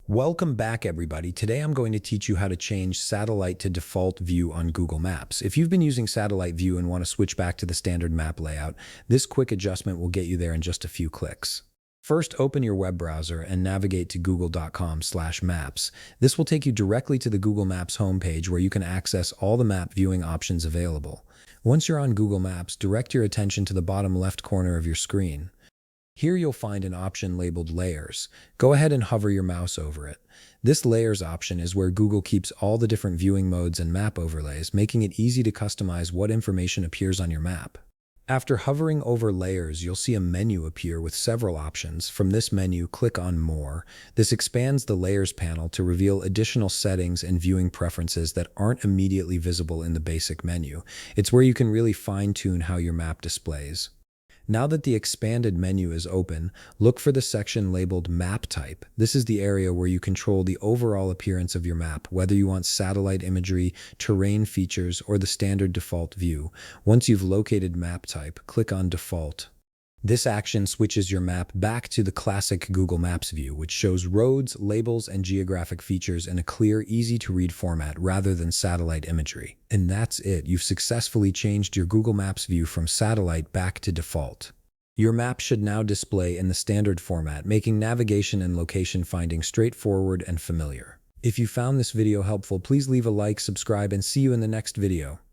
Welcome back, everybody. Today I'm going to teach you how to change satellite to default view on Google Maps. If you've been using satellite view and want to switch back to the standard map layout, this quick adjustment will get you there in just a few clicks. First, open your web browser and navigate to google.com/maps. This will take you directly to the Google Maps homepage where you can access all the map viewing options available. Once you're on Google Maps, direct your attention to the bottom left corner of your screen. Here you'll find an option labeled Layers. Go ahead and hover your mouse over it. This Layers option is where Google keeps all the different viewing modes and map overlays, making it easy to customize what information appears on your map. After hovering over Layers, you'll see a menu appear with several options. From this menu, click on More. This expands the Layers panel to reveal additional settings and viewing preferences that aren't immediately visible in the basic menu. It's where you can really fine-tune how your map displays. Now that the expanded menu is open, look for the section labeled Map Type. This is the area where you control the overall appearance of your map, whether you want satellite imagery, terrain features, or the standard default view. Once you've located Map Type, click on Default. This action switches your map back to the classic Google Maps view, which shows roads, labels, and geographic features in a clear, easy-to-read format rather than satellite imagery. And that's it. You've successfully changed your Google Maps view from satellite back to default. Your map should now display in the standard format, making navigation and location finding straightforward and familiar. If you found this video helpful, please leave a like, subscribe, and see you in the next video.